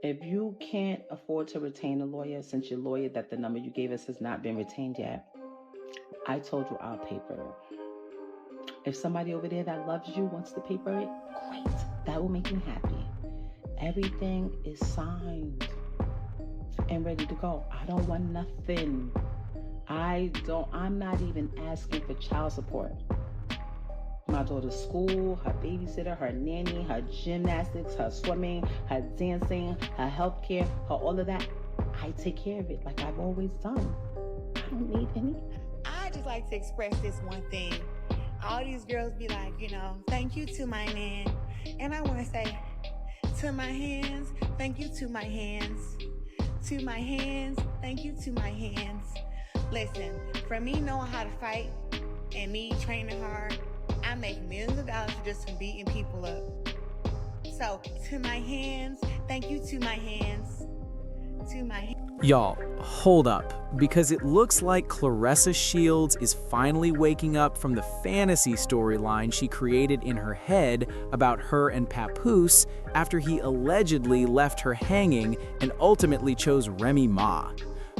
If you can't afford to retain a lawyer, since your lawyer that the number you gave us has not been retained yet, I told you I'll paper it. If somebody over there that loves you wants to paper it, great. That will make me happy. Everything is signed and ready to go. I don't want nothing. I'm not even asking for child support. My daughter's school, her babysitter, her nanny, her gymnastics, her swimming, her dancing, her healthcare, her all of that. I take care of it like I've always done. I don't need any. I just like to express this one thing. All these girls be like, thank you to my man. And I want to say, to my hands, thank you to my hands. To my hands, thank you to my hands. Listen, for me knowing how to fight and me training hard, I make millions of dollars just from beating people up. So, to my hands, thank you to my hands. To my hands. Y'all, hold up, because it looks like Claressa Shields is finally waking up from the fantasy storyline she created in her head about her and Papoose after he allegedly left her hanging and ultimately chose Remy Ma.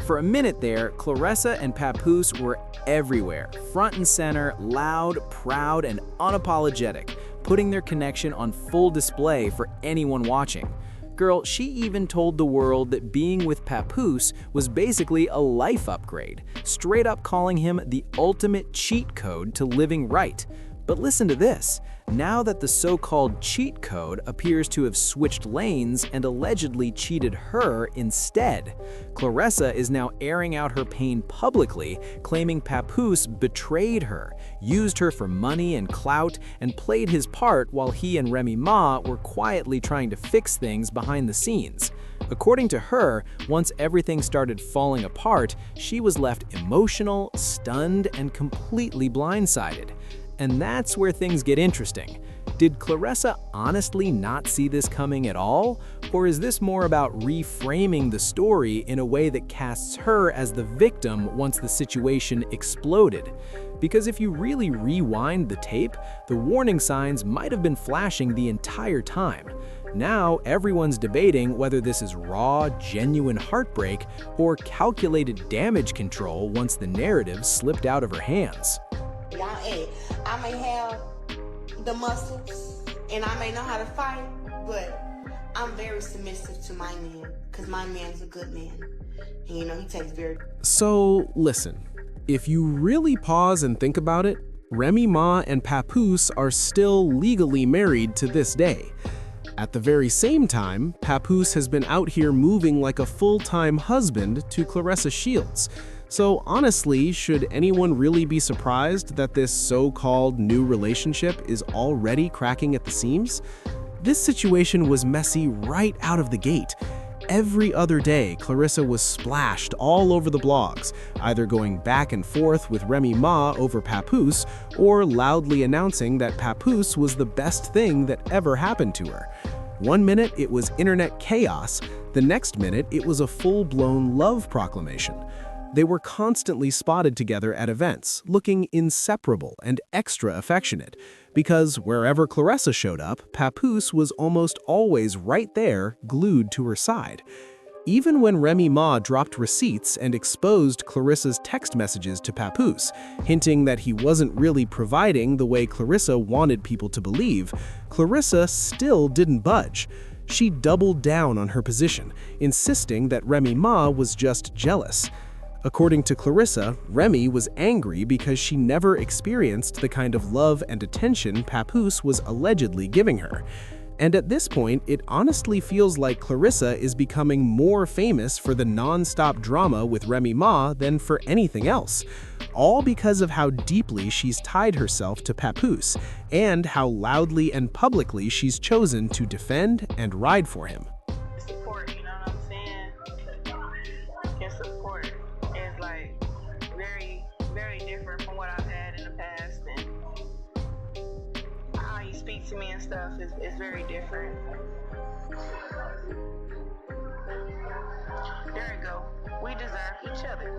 For a minute there, Claressa and Papoose were everywhere, front and center, loud, proud, and unapologetic, putting their connection on full display for anyone watching. Girl, she even told the world that being with Papoose was basically a life upgrade, straight up calling him the ultimate cheat code to living right. But listen to this. Now that the so-called cheat code appears to have switched lanes and allegedly cheated her instead, Claressa is now airing out her pain publicly, claiming Papoose betrayed her, used her for money and clout, and played his part while he and Remy Ma were quietly trying to fix things behind the scenes. According to her, once everything started falling apart, she was left emotional, stunned, and completely blindsided. And that's where things get interesting. Did Claressa honestly not see this coming at all? Or is this more about reframing the story in a way that casts her as the victim once the situation exploded? Because if you really rewind the tape, the warning signs might have been flashing the entire time. Now, everyone's debating whether this is raw, genuine heartbreak or calculated damage control once the narrative slipped out of her hands. I may have the muscles and I may know how to fight, but I'm very submissive to my man because my man's a good man. And he takes very... So, listen, if you really pause and think about it, Remy Ma and Papoose are still legally married to this day. At the very same time, Papoose has been out here moving like a full-time husband to Claressa Shields. So honestly, should anyone really be surprised that this so-called new relationship is already cracking at the seams? This situation was messy right out of the gate. Every other day, Claressa was splashed all over the blogs, either going back and forth with Remy Ma over Papoose, or loudly announcing that Papoose was the best thing that ever happened to her. One minute it was internet chaos, the next minute it was a full-blown love proclamation. They were constantly spotted together at events, looking inseparable and extra affectionate, because wherever Claressa showed up, Papoose was almost always right there, glued to her side. Even when Remy Ma dropped receipts and exposed Claressa's text messages to Papoose, hinting that he wasn't really providing the way Claressa wanted people to believe, Claressa still didn't budge. She doubled down on her position, insisting that Remy Ma was just jealous. According to Claressa, Remy was angry because she never experienced the kind of love and attention Papoose was allegedly giving her. And at this point, it honestly feels like Claressa is becoming more famous for the non-stop drama with Remy Ma than for anything else. All because of how deeply she's tied herself to Papoose, and how loudly and publicly she's chosen to defend and ride for him. Support, you know what I'm saying? His support is like very, very different from what I've had in the past, and how he speaks to me and stuff is very different. There we go. We deserve each each other.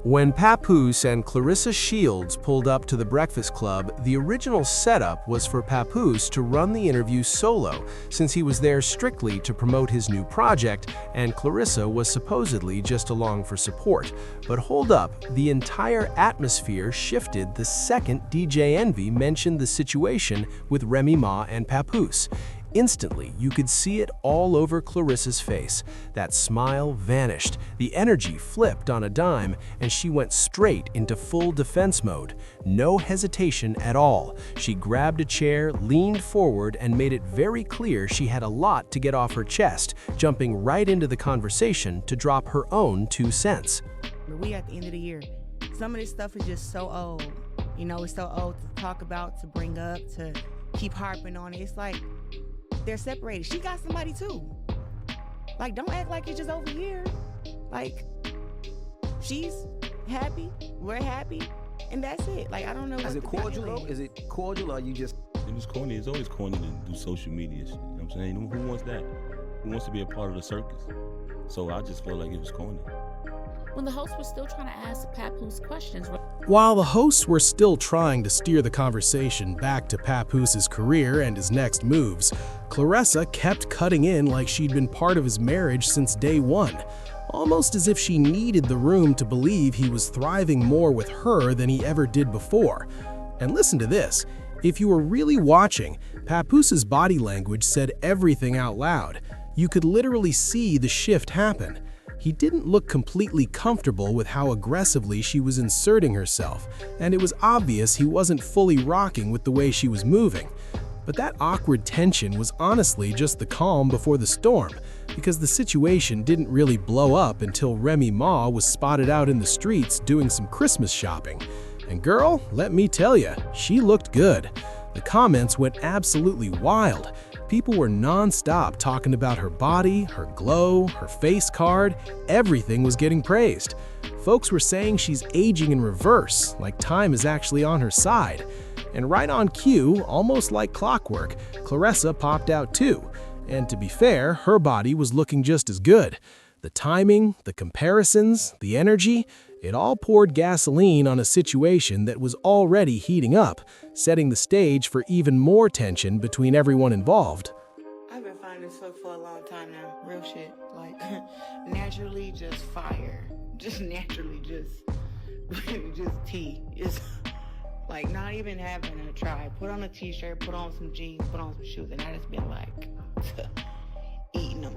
When Papoose and Claressa Shields pulled up to the Breakfast Club, the original setup was for Papoose to run the interview solo, since he was there strictly to promote his new project, and Claressa was supposedly just along for support. But hold up, the entire atmosphere shifted the second DJ Envy mentioned the situation with Remy Ma and Papoose. Instantly, you could see it all over Claressa's face. That smile vanished, the energy flipped on a dime, and she went straight into full defense mode. No hesitation at all. She grabbed a chair, leaned forward, and made it very clear she had a lot to get off her chest, jumping right into the conversation to drop her own 2 cents. We at the end of the year. Some of this stuff is just so old. You know, it's so old to talk about, to bring up, to keep harping on it. It's like, they're separated. She got somebody too. Like, don't act like it's just over here. Like, she's happy, we're happy, and that's it. Like, I don't know. Is it cordial though? Is it cordial or you just... It was corny. It's always corny to do social media shit. You know what I'm saying? Who wants that? Who wants to be a part of the circus? So I just felt like it was corny. When the hosts were still trying to ask Papoose questions. While the hosts were still trying to steer the conversation back to Papoose's career and his next moves, Claressa kept cutting in like she'd been part of his marriage since day one, almost as if she needed the room to believe he was thriving more with her than he ever did before. And listen to this. If you were really watching, Papoose's body language said everything out loud. You could literally see the shift happen. He didn't look completely comfortable with how aggressively she was inserting herself, and it was obvious he wasn't fully rocking with the way she was moving. But that awkward tension was honestly just the calm before the storm, because the situation didn't really blow up until Remy Ma was spotted out in the streets doing some Christmas shopping. And girl, let me tell you, she looked good. The comments went absolutely wild. People were non-stop talking about her body, her glow, her face card. Everything was getting praised. Folks were saying she's aging in reverse, like time is actually on her side. And right on cue, almost like clockwork, Claressa popped out too. And to be fair, her body was looking just as good. The timing, the comparisons, the energy, it all poured gasoline on a situation that was already heating up, setting the stage for even more tension between everyone involved. I've been finding this for a long time now. Real shit. Like, naturally just fire. Just naturally just tea. It's like not even having a try. Put on a t-shirt, put on some jeans, put on some shoes, and I just been like, eating them.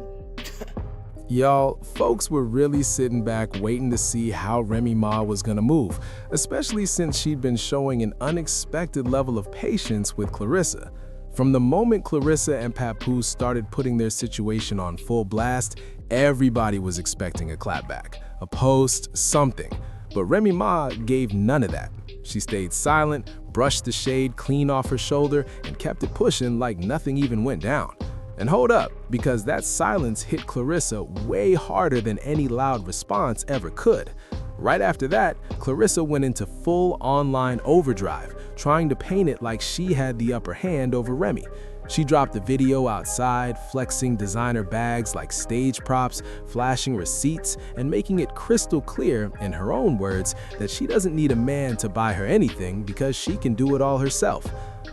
Y'all, folks were really sitting back waiting to see how Remy Ma was gonna move, especially since she'd been showing an unexpected level of patience with Claressa. From the moment Claressa and Papoose started putting their situation on full blast, everybody was expecting a clapback, a post, something. But Remy Ma gave none of that. She stayed silent, brushed the shade clean off her shoulder, and kept it pushing like nothing even went down. And hold up, because that silence hit Claressa way harder than any loud response ever could. Right after that, Claressa went into full online overdrive, trying to paint it like she had the upper hand over Remy. She dropped the video outside, flexing designer bags like stage props, flashing receipts, and making it crystal clear, in her own words, that she doesn't need a man to buy her anything because she can do it all herself.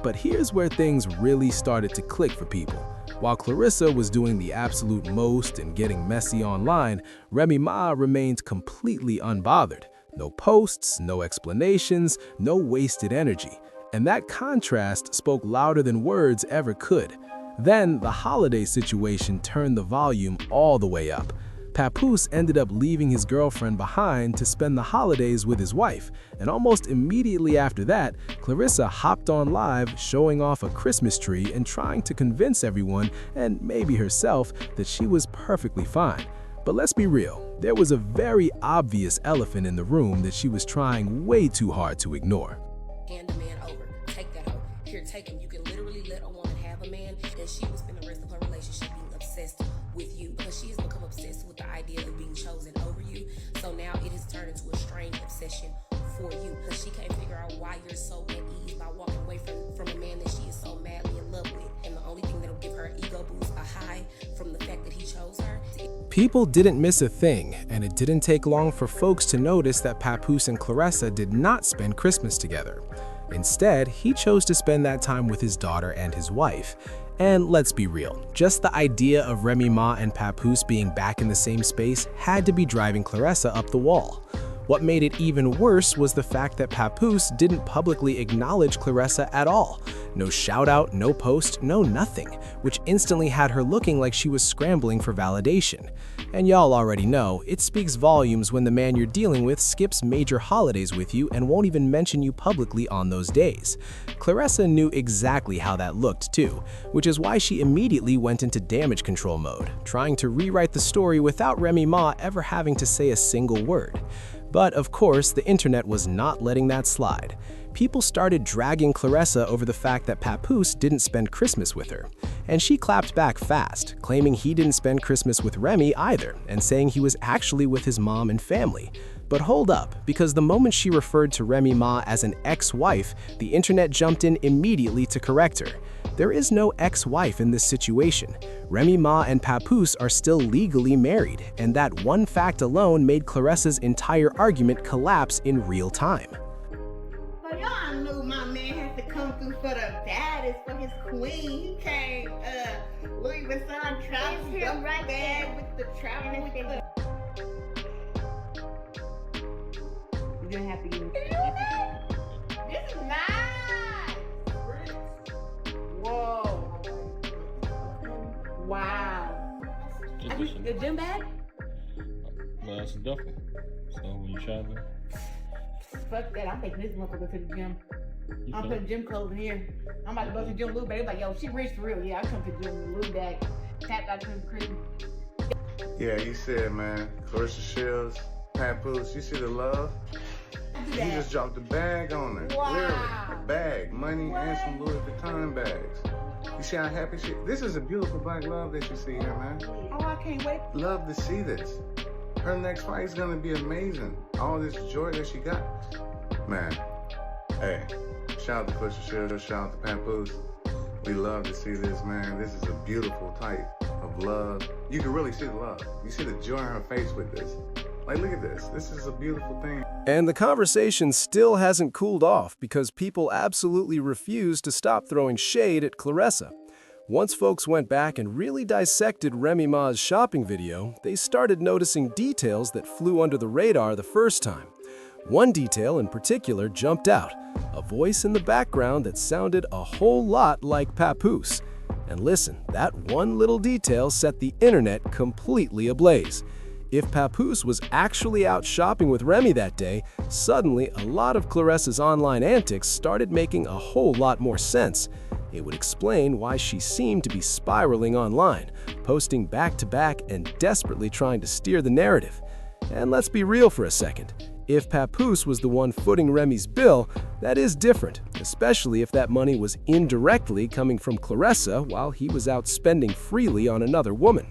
But here's where things really started to click for people. While Claressa was doing the absolute most and getting messy online, Remy Ma remained completely unbothered. No posts, no explanations, no wasted energy. And that contrast spoke louder than words ever could. Then the holiday situation turned the volume all the way up. Papoose ended up leaving his girlfriend behind to spend the holidays with his wife, and almost immediately after that, Claressa hopped on live showing off a Christmas tree and trying to convince everyone, and maybe herself, that she was perfectly fine. But let's be real, there was a very obvious elephant in the room that she was trying way too hard to ignore. Hand a man over. Take that hoe. Here, take him. You can literally let a woman have a man, and she will spend the rest of her relationship being obsessed with you, because she has become obsessed with the idea of being chosen over you. So now it has turned into a strange obsession for you, because she can't figure out why you're so at ease by walking away from a man that she is so madly in love with. And the only thing that'll give her ego boost, a high from the fact that he chose her. People didn't miss a thing, and it didn't take long for folks to notice that Papoose and Claressa did not spend Christmas together. Instead, he chose to spend that time with his daughter and his wife. And let's be real, just the idea of Remy Ma and Papoose being back in the same space had to be driving Claressa up the wall. What made it even worse was the fact that Papoose didn't publicly acknowledge Claressa at all. No shout out, no post, no nothing, which instantly had her looking like she was scrambling for validation. And y'all already know, it speaks volumes when the man you're dealing with skips major holidays with you and won't even mention you publicly on those days. Claressa knew exactly how that looked too, which is why she immediately went into damage control mode, trying to rewrite the story without Remy Ma ever having to say a single word. But of course, the internet was not letting that slide. People started dragging Claressa over the fact that Papoose didn't spend Christmas with her. And she clapped back fast, claiming he didn't spend Christmas with Remy either, and saying he was actually with his mom and family. But hold up, because the moment she referred to Remy Ma as an ex-wife, the internet jumped in immediately to correct her. There is no ex-wife in this situation. Remy Ma and Papoose are still legally married, and that one fact alone made Claressa's entire argument collapse in real time. Well, y'all knew my man had to come through for the baddest, for his queen. He came, Louis Vuitton travel right bag with the travel with the... You're gonna have to give me... This is nice! Whoa! Wow! The gym bag? Well, that's a duffel. So when you travel, Fuck that, I'm taking this motherfucker to the gym. I'm putting gym clothes in here. I'm about to go to the gym Lou bag. Like, yo, she rich for real. Yeah, I come to the gym Lou bag. Tap out to the Christmas. Yeah, you said, man, Claressa Shields, Papoose, you see the love? You just dropped the bag on her. Wow. Literally. A bag, money, and some Louis Vuitton bags. You see how happy she... This is a beautiful black love that you see here, man. Oh, I can't wait. Love to see this. Her next fight is gonna be amazing. All this joy that she got. Man, hey, shout out to Claressa Shields, shout out to Papoose. We love to see this, man. This is a beautiful type of love. You can really see the love. You see the joy in her face with this. Like, look at this. This is a beautiful thing. And the conversation still hasn't cooled off because people absolutely refuse to stop throwing shade at Claressa. Once folks went back and really dissected Remy Ma's shopping video, they started noticing details that flew under the radar the first time. One detail in particular jumped out, a voice in the background that sounded a whole lot like Papoose. And listen, that one little detail set the internet completely ablaze. If Papoose was actually out shopping with Remy that day, suddenly a lot of Claressa's online antics started making a whole lot more sense. It would explain why she seemed to be spiraling online, posting back-to-back and desperately trying to steer the narrative. And let's be real for a second. If Papoose was the one footing Remy's bill, that is different, especially if that money was indirectly coming from Claressa while he was out spending freely on another woman.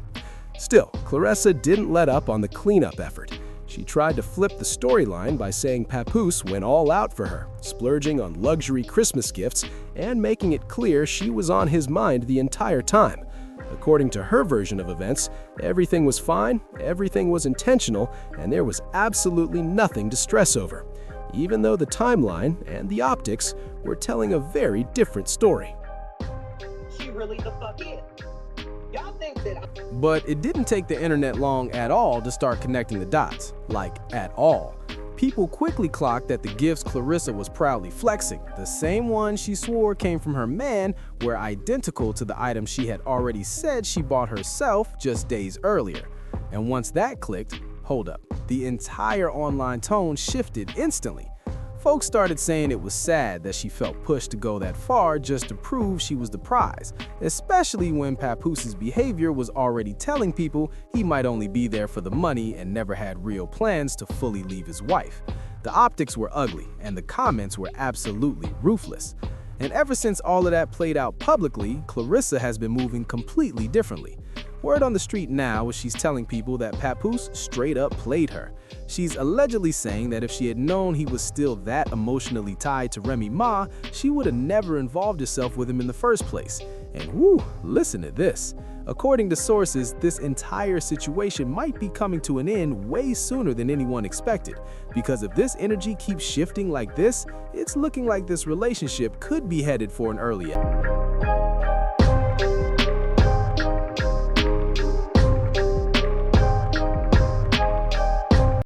Still, Claressa didn't let up on the cleanup effort. She tried to flip the storyline by saying Papoose went all out for her, splurging on luxury Christmas gifts and making it clear she was on his mind the entire time. According to her version of events, everything was fine, everything was intentional, and there was absolutely nothing to stress over, even though the timeline and the optics were telling a very different story. She really the fuck is. Y'all think that But it didn't take the internet long at all to start connecting the dots. Like, at all. People quickly clocked that the gifts Claressa was proudly flexing, the same ones she swore came from her man, were identical to the items she had already said she bought herself just days earlier. And once that clicked, hold up, the entire online tone shifted instantly. Folks started saying it was sad that she felt pushed to go that far just to prove she was the prize, especially when Papoose's behavior was already telling people he might only be there for the money and never had real plans to fully leave his wife. The optics were ugly, and the comments were absolutely ruthless. And ever since all of that played out publicly, Claressa has been moving completely differently. Word on the street now is she's telling people that Papoose straight up played her. She's allegedly saying that if she had known he was still that emotionally tied to Remy Ma, she would have never involved herself with him in the first place. And whoo, listen to this. According to sources, this entire situation might be coming to an end way sooner than anyone expected, because if this energy keeps shifting like this, it's looking like this relationship could be headed for an early end.